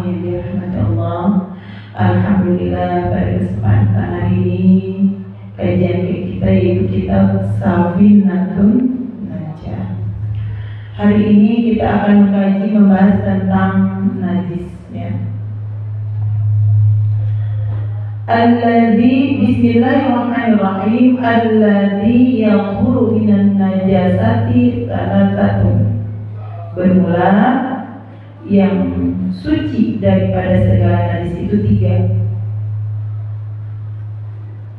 yang dirahmati Allah. Alhamdulillah pada kesempatan hari ini kajian kita yaitu kitab Safinatun Najah. Hari ini kita akan mengkaji membahas tentang najis ya. Alladzi bismillahirrahmanirrahim alladzi yaqulu minan najasati thalathatun. Bermula yang suci daripada segala najis itu tiga.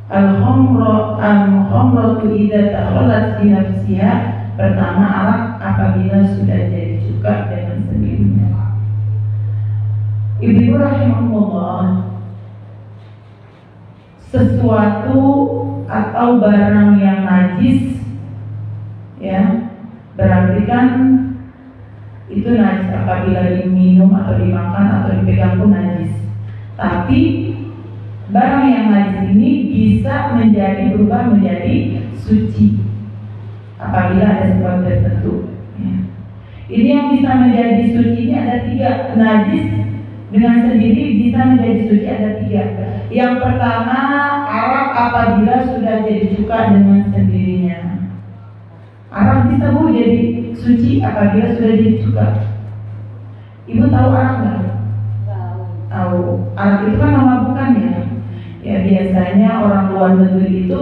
Al-khamratu idza takhallat fi nafsiha. Pertama, arak apabila sudah jadi cuka dengan sendirinya. Ibu rahimahullah, sesuatu atau barang yang najis ya, berarti kan itu najis apabila diminum atau dimakan atau dipegang pun najis. Tapi barang yang najis ini bisa berubah menjadi suci apabila ada sebab tertentu ya. Ini yang bisa menjadi suci ini ada tiga. Najis dengan sendiri bisa menjadi suci ada tiga. Yang pertama, arak apabila sudah jadi cuka dengan sendirinya. Arak bisa jadi suci apabila sudah jadi cuka. Ibu tahu arak nggak? Tahu. Arak itu kan memabukkan ya. Ya biasanya orang luar negeri itu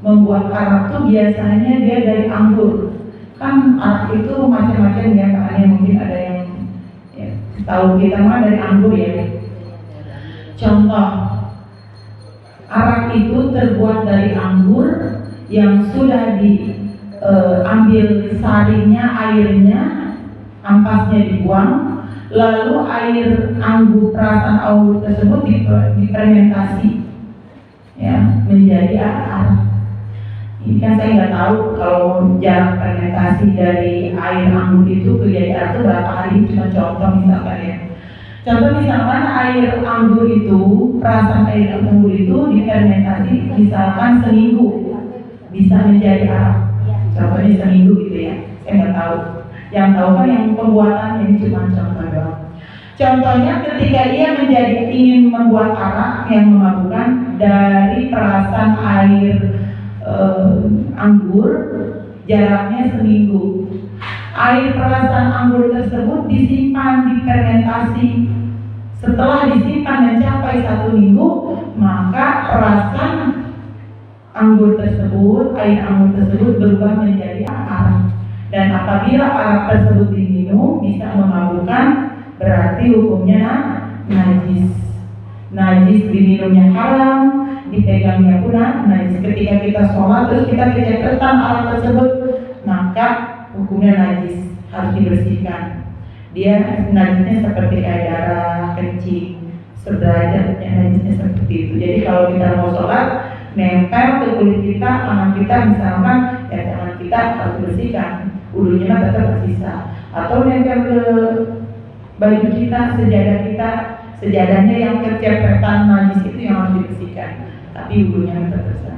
membuat arak tuh biasanya dia dari anggur. Kan arak itu macam-macam ya, makanya mungkin ada yang ya, tahu kita mah dari anggur ya. Contoh, arak itu terbuat dari anggur yang sudah diambil sarinya, airnya, ampasnya dibuang, lalu air perasan anggur tersebut difermentasi ya menjadi arak. Ini kan saya nggak tahu kalau jarak fermentasi dari air anggur itu ke jadi arak itu berapa hari, cuma contoh misalkan ya. Contoh misalkan air anggur itu, perasan air anggur itu difermentasi misalkan seminggu bisa menjadi arak. Contohnya seminggu gitu ya, saya nggak tahu. Yang tahu kan yang pembuatannya, ini cuma contoh doang. Contohnya ketika ia ingin membuat arak yang memabukkan dari perasan air anggur, jaraknya seminggu. Air perasan anggur tersebut disimpan, difermentasi. Setelah disimpan mencapai 1 minggu, maka perasan anggur tersebut, air anggur tersebut berubah menjadi arak. Dan apabila arak tersebut diminum bisa memabukkan, berarti hukumnya najis. Najis diminumnya haram, dipegangnya pun najis. Ketika kita sholat terus kita kecepetan arak tersebut, maka hukumnya najis, harus dibersihkan. Dia najisnya seperti kayak darah, kencing, sederajatnya najisnya seperti itu. Jadi kalau kita mau sholat, nempel ke kulit kita, tangan kita misalkan, ya tangan kita harus dibersihkan, ulunya mah tetap tersisa. Atau nempel ke baju kita, sejadahnya yang kecepetan najis itu yang harus dibersihkan, tapi ulunya tetap tersisa.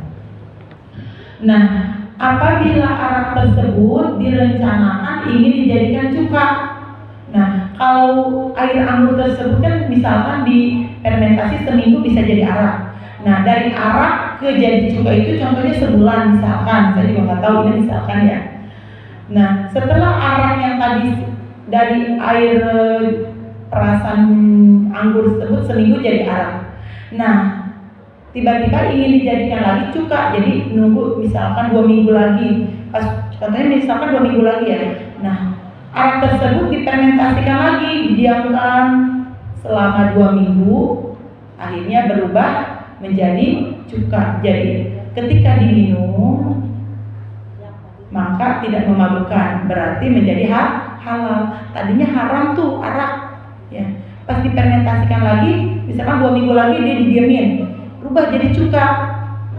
Nah, apabila arak tersebut direncanakan ingin dijadikan cuka. Nah, kalau air anggur tersebut kan misalkan difermentasi seminggu bisa jadi arak. Nah, dari arak ke jadi cuka itu contohnya sebulan misalkan. Saya juga nggak tahu ini misalkan ya. Nah, setelah arak yang tadi dari air perasan anggur tersebut seminggu jadi arak. Nah, tiba-tiba ingin dijadikan lagi cuka, jadi nunggu misalkan 2 minggu lagi. Contohnya misalkan 2 minggu lagi ya. Nah, arak tersebut difermentasikan lagi, didiamkan selama 2 minggu, akhirnya berubah menjadi cuka. Jadi ketika diminum maka tidak memabukkan, berarti menjadi halal. Tadinya haram tuh arak ya. Pas difermentasikan lagi, misalkan 2 minggu lagi dia didiamin, berubah jadi cuka,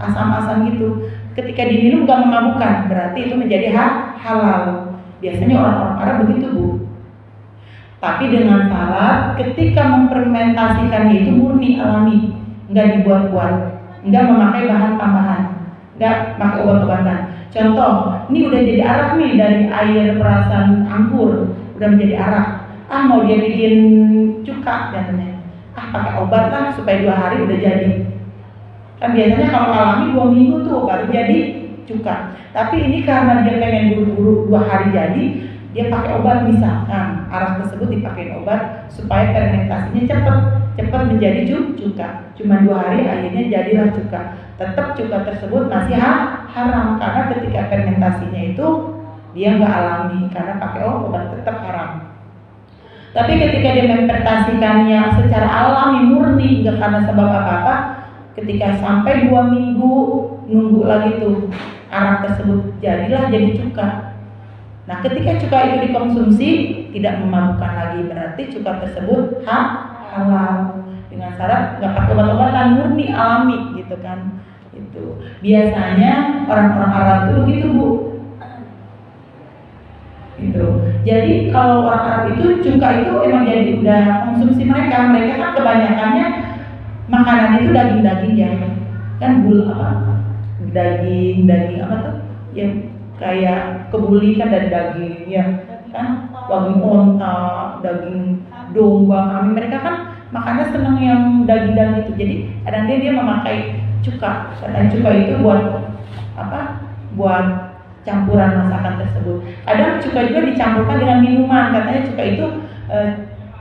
asam-asam gitu. Ketika diminum gak memabukkan, berarti itu menjadi halal. Biasanya orang-orang Arab begitu Bu. Tapi dengan syarat ketika memfermentasikannya itu murni alami, nggak dibuat-buat, nggak memakai bahan tambahan, nggak pakai obat-obatan. Contoh, ini udah jadi arak nih dari air perasan anggur, udah menjadi arak. mau dia bikin cuka katanya, pakai obat lah supaya 2 hari udah jadi. Kan biasanya kalau alami 2 minggu tuh baru jadi cuka. Tapi ini karena dia pengen buru-buru 2 hari jadi, dia pakai obat, misalkan arak tersebut dipakai obat supaya fermentasinya cepat menjadi cuka. Cuma 2 hari akhirnya jadilah cuka. Tetap cuka tersebut masih haram karena ketika fermentasinya itu dia nggak alami karena pakai obat, tetap haram. Tapi ketika dia memfermentasikannya secara alami murni nggak karena sebab apa-apa, ketika sampai 2 minggu nunggu lagi tuh arak tersebut jadilah jadi cuka. Nah, ketika cuka itu dikonsumsi tidak memabukkan lagi, berarti cuka tersebut halal dengan syarat nggak pakai obat-obatan, murni alami gitu kan. Itu biasanya orang-orang Arab itu begitu, Bu. Itu. Jadi kalau orang Arab itu cuka itu emang jadi udah konsumsi mereka. Mereka kan kebanyakannya makanan itu daging-daging ya. Kan daging apa tuh? Yang kayak kebuli kan dari daging ya kan, daging onta, daging domba, kambing, mereka kan makannya seneng yang daging-daging itu. Jadi kadang dia memakai cuka. Karena cuka itu buat apa? Buat campuran masakan tersebut. Kadang cuka juga dicampurkan dengan minuman. Katanya cuka itu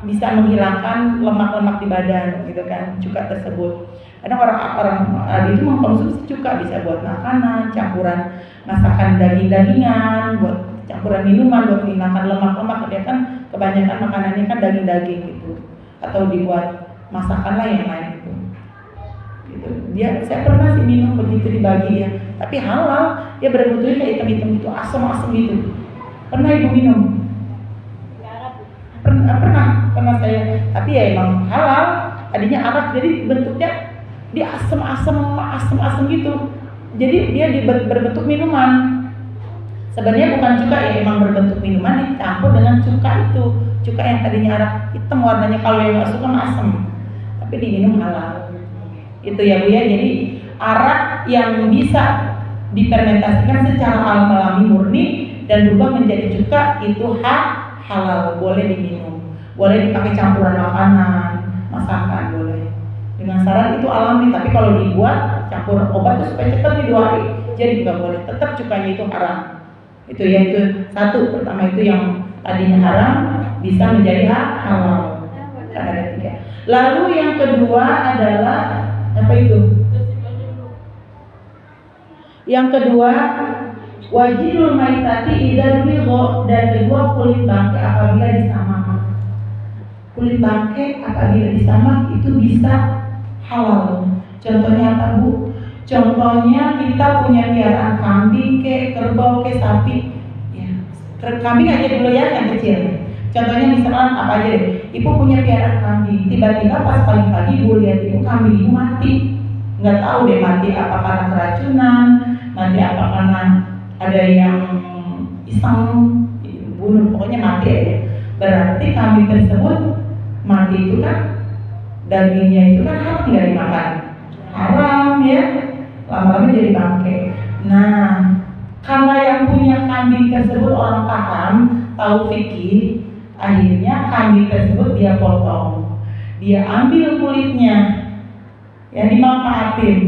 bisa menghilangkan lemak-lemak di badan gitu kan, cuka tersebut. Kadang orang itu mengkonsumsi cuka bisa buat makanan, campuran masakan daging-dagingan, buat campuran minuman, buat menghilangkan lemak-lemak. Dia kan kebanyakan makanannya kan daging-daging gitu, atau dibuat masakan lah yang lain gitu. Saya pernah sih minum begitu dibagi ya, tapi halal. Dia berbentuknya kayak hitam-hitam gitu, asam-asam gitu. Pernah Ibu minum? Pernah saya, tapi ya emang halal. Tadinya arak, jadi bentuknya dia asam gitu. Jadi dia berbentuk minuman. Sebenarnya bukan cuka ya, emang berbentuk minuman dicampur dengan cuka itu. Cuka yang tadinya arak hitam warnanya, kalau yang nggak suka asam, tapi diminum halal. Itu ya Bu ya. Jadi arak yang bisa difermentasikan secara alami murni dan berubah menjadi cuka itu halal, boleh diminum, boleh dipakai campuran makanan, masakan boleh. Dengan syarat itu alami. Tapi kalau dibuat campur obat itu supaya cepat nih 2 hari, jadi nggak boleh. Tetap cukanya itu haram. Itu ya, itu satu. Pertama itu yang tadinya haram bisa menjadi halal. Karena ada 3. Lalu yang kedua adalah apa itu? Yang kedua, wajibul maitati idza ruwigo, dan kedua kulit bangkai apabila disamak. Kulit bangkai apabila disamak itu bisa halal. Contohnya apa Bu? Contohnya kita punya piaraan kambing ke kerbau ke sapi. Ya. Kambing aja dulu ya yang kecil. Contohnya misalkan apa aja deh. Ibu punya piaraan kambing, tiba-tiba pas pagi-pagi Ibu lihat Ibu kambing Ibu mati. Nggak tahu deh mati apa karena keracunan, mati apa karena ada yang iseng bunuh, pokoknya mati aja. Berarti kambing tersebut mati itu kan dagingnya itu kan haram, nggak dimakan, haram ya, lama-lama jadi bangkai. Nah, karena yang punya kambing tersebut orang paham, tahu fikih, akhirnya kambing tersebut dia potong, dia ambil kulitnya, yang dimanfaatin.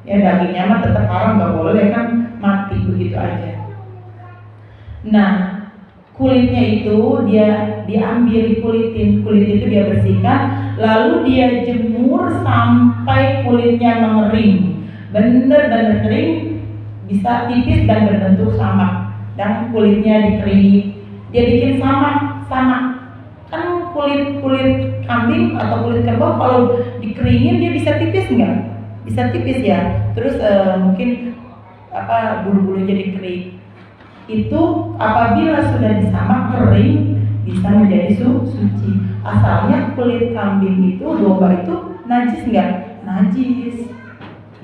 Ya dagingnya mah tetap haram, nggak boleh kan mati begitu aja. Nah, kulitnya itu dia diambil, dikulitin, kulit itu dia bersihkan, lalu dia jemur sampai kulitnya mengering, bener-bener kering, bisa tipis dan berbentuk samak, dan kulitnya dikeringin. Dia bikin samak. Kan kulit kambing atau kulit kerbau kalau dikeringin dia bisa tipis nggak? Bisa tipis ya. Terus mungkin bulu-bulu jadi kering. Itu apabila sudah disamak kering bisa menjadi suci. Asalnya kulit kambing itu, domba itu najis nggak? Najis.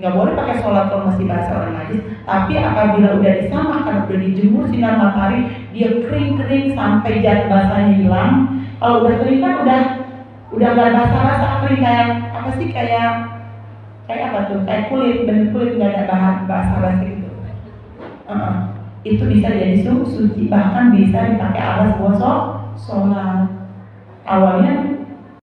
Nggak boleh pakai sholat kalau masih basah orang najis. Tapi apabila udah disamak, kalau udah dijemur sinar matahari, dia kering sampai zat basahnya hilang. Kalau udah kering kan udah nggak basah-basah, kering kayak apa tuh? Kayak kulit, bener kulit, nggak ada bahan basah-basah gitu. Itu bisa jadi suci, bahkan bisa dipakai alas buat sholat. awalnya